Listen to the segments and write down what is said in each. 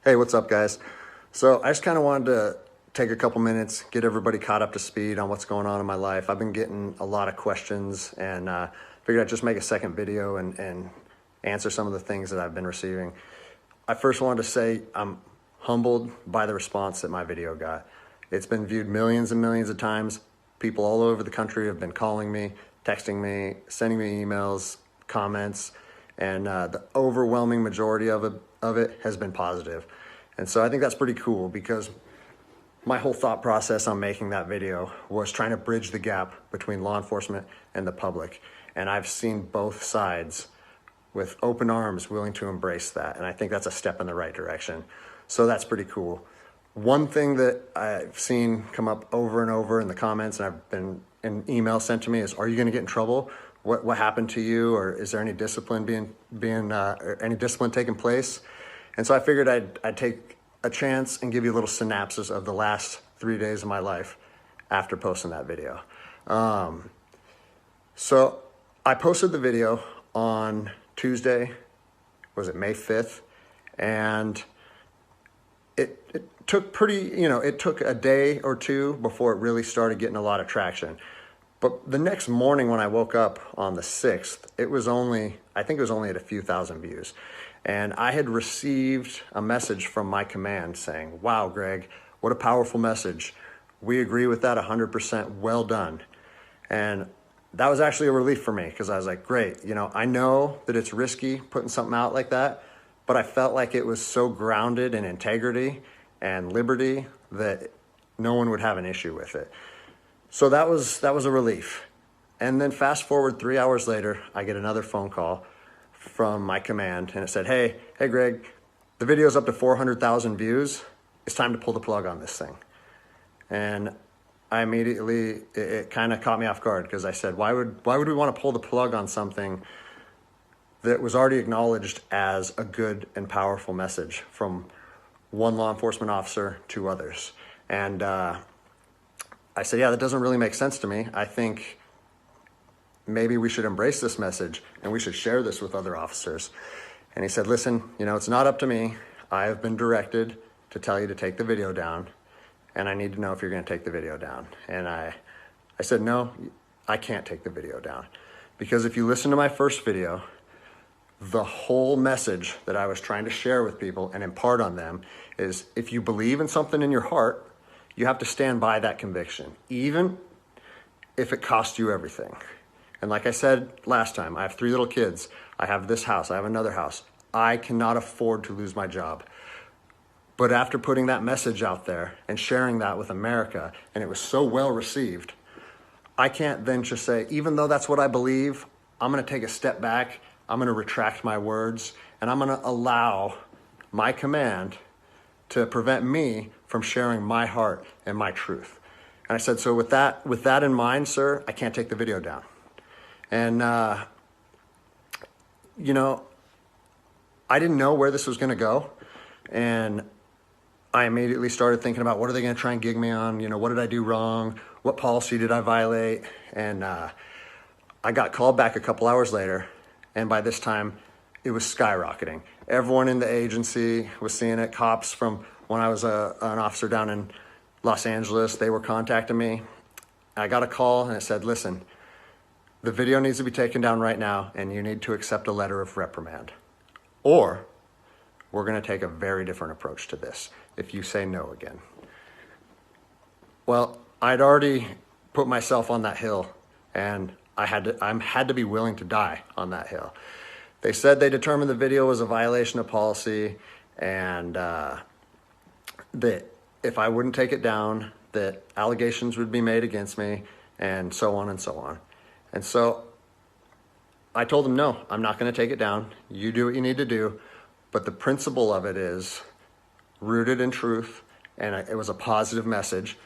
Hey, what's up, guys? So I just kind of wanted to take a couple minutes, get everybody caught up to speed on what's going on in my life. I've been getting a lot of questions and figured I'd just make a second video and answer some of the things that I've been receiving. I first wanted to say I'm humbled by the response that my video got. It's been viewed millions and millions of times. People all over the country have been calling me, texting me, sending me emails, comments, and the overwhelming majority of it has been positive. And so I think that's pretty cool because my whole thought process on making that video was trying to bridge the gap between law enforcement and the public. And I've seen both sides with open arms willing to embrace that. And I think that's a step in the right direction. So that's pretty cool. One thing that I've seen come up over and over in the comments, and I've been an email sent to me, is, are you going to get in trouble? What happened to you? Or is there any discipline any discipline taking place? And so I figured I'd take a chance and give you a little synopsis of the last 3 days of my life after posting that video. So I posted the video on Tuesday, was it May 5th? And it took it took a day or two before it really started getting a lot of traction. But the next morning when I woke up on the 6th, I think it was only at a few thousand views. And I had received a message from my command saying, wow, Greg, what a powerful message. We agree with that 100%, well done. And that was actually a relief for me because I was like, great, I know that it's risky putting something out like that, but I felt like it was so grounded in integrity and liberty that no one would have an issue with it. So that was a relief. And then fast forward 3 hours later, I get another phone call from my command and it said, hey Greg, the video's up to 400,000 views. It's time to pull the plug on this thing. And I immediately, it kind of caught me off guard because I said, why would we want to pull the plug on something that was already acknowledged as a good and powerful message from one law enforcement officer to others? And I said, yeah, that doesn't really make sense to me. I think maybe we should embrace this message and we should share this with other officers. And he said, listen, it's not up to me. I have been directed to tell you to take the video down, and I need to know if you're going to take the video down. And I said, no, I can't take the video down. Because if you listen to my first video, the whole message that I was trying to share with people and impart on them is, if you believe in something in your heart, you have to stand by that conviction, even if it costs you everything. And like I said last time, I have 3 little kids. I have this house. I have another house. I cannot afford to lose my job. But after putting that message out there and sharing that with America, and it was so well received, I can't then just say, even though that's what I believe, I'm going to take a step back. I'm going to retract my words, and I'm going to allow my command to prevent me from sharing my heart and my truth. And I said, so with that in mind, sir, I can't take the video down. And, I didn't know where this was going to go. And I immediately started thinking about, what are they going to try and gig me on? What did I do wrong? What policy did I violate? And I got called back a couple hours later. And by this time, it was skyrocketing. Everyone in the agency was seeing it. Cops from when I was an officer down in Los Angeles, they were contacting me. I got a call and it said, listen, the video needs to be taken down right now and you need to accept a letter of reprimand. Or we're going to take a very different approach to this if you say no again. Well, I'd already put myself on that hill, and I had to be willing to die on that hill. They said they determined the video was a violation of policy, and that if I wouldn't take it down, that allegations would be made against me, and so on and so on. And so I told them, no, I'm not going to take it down. You do what you need to do. But the principle of it is rooted in truth, and it was a positive message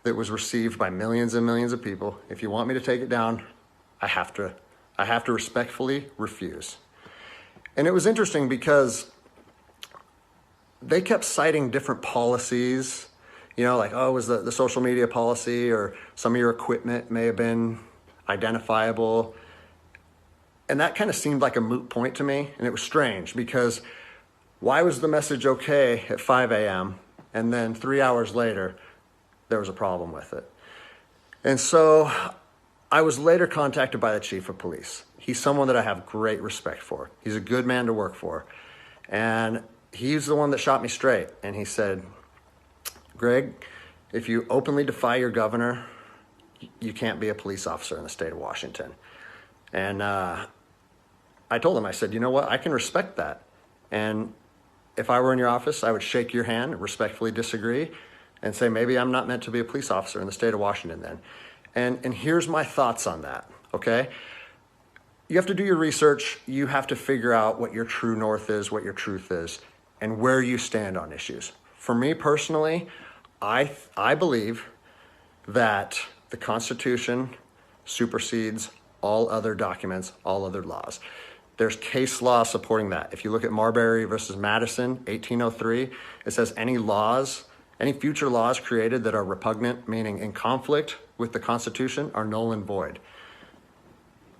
that was received by millions and millions of people. If you want me to take it down, I have to respectfully refuse. And it was interesting because they kept citing different policies, like, oh, it was the social media policy, or some of your equipment may have been identifiable. And that kind of seemed like a moot point to me. And it was strange because Why was the message okay at 5 a.m. and then 3 hours later, there was a problem with it? And so I was later contacted by the chief of police. He's someone that I have great respect for. He's a good man to work for. And he's the one that shot me straight. And he said, Greg, if you openly defy your governor, you can't be a police officer in the state of Washington. And I told him, I said, you know what, I can respect that. And if I were in your office, I would shake your hand, respectfully disagree, and say, maybe I'm not meant to be a police officer in the state of Washington then. And here's my thoughts on that, okay? You have to do your research. You have to figure out what your true north is, what your truth is, and where you stand on issues. For me personally, I believe that the Constitution supersedes all other documents, all other laws. There's case law supporting that. If you look at Marbury versus Madison, 1803, it says any future laws created that are repugnant, meaning in conflict with the Constitution, are null and void.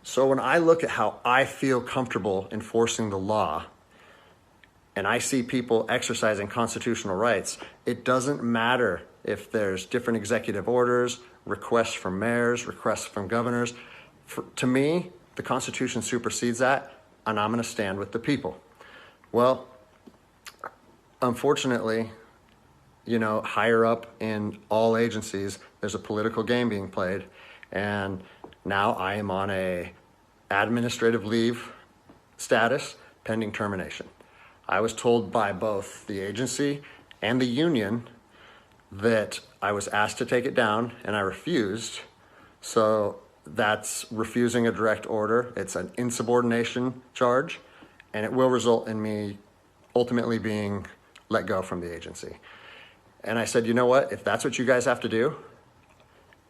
So when I look at how I feel comfortable enforcing the law, and I see people exercising constitutional rights, it doesn't matter if there's different executive orders, requests from mayors, requests from governors. To me, the Constitution supersedes that, and I'm going to stand with the people. Well, unfortunately, higher up in all agencies, there's a political game being played, and now I am on a administrative leave status pending termination. I was told by both the agency and the union that I was asked to take it down, and I refused. So that's refusing a direct order. It's an insubordination charge, and it will result in me ultimately being let go from the agency. And I said, you know what? If that's what you guys have to do,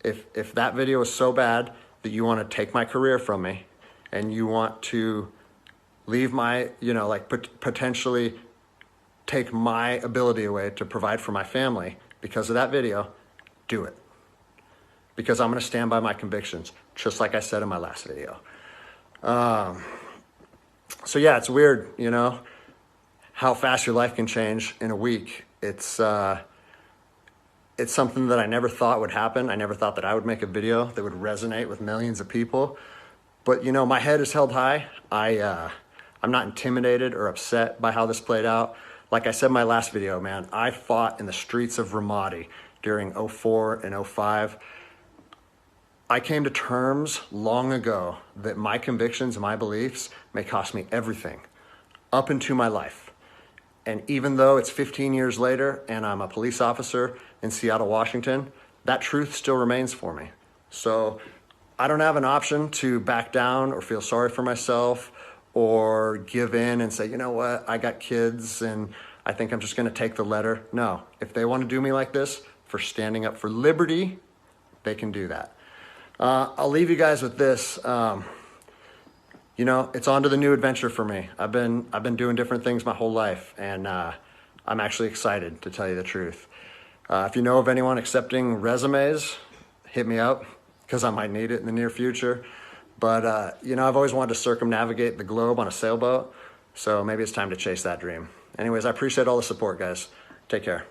if that video is so bad that you want to take my career from me and you want to leave my, potentially take my ability away to provide for my family because of that video, do it. Because I'm going to stand by my convictions, just like I said in my last video. So yeah, it's weird, how fast your life can change in a week. It's something that I never thought would happen. I never thought that I would make a video that would resonate with millions of people. But my head is held high. I'm not intimidated or upset by how this played out. Like I said in my last video, man, I fought in the streets of Ramadi during 04 and 05. I came to terms long ago that my convictions and my beliefs may cost me everything up into my life. And even though it's 15 years later and I'm a police officer in Seattle, Washington, that truth still remains for me. So I don't have an option to back down or feel sorry for myself or give in and say, you know what, I got kids and I think I'm just going to take the letter. No, if they want to do me like this for standing up for liberty, they can do that. I'll leave you guys with this. It's on to the new adventure for me. I've been doing different things my whole life, and I'm actually excited, to tell you the truth. If you know of anyone accepting resumes, hit me up, because I might need it in the near future. But, I've always wanted to circumnavigate the globe on a sailboat, so maybe it's time to chase that dream. Anyways, I appreciate all the support, guys. Take care.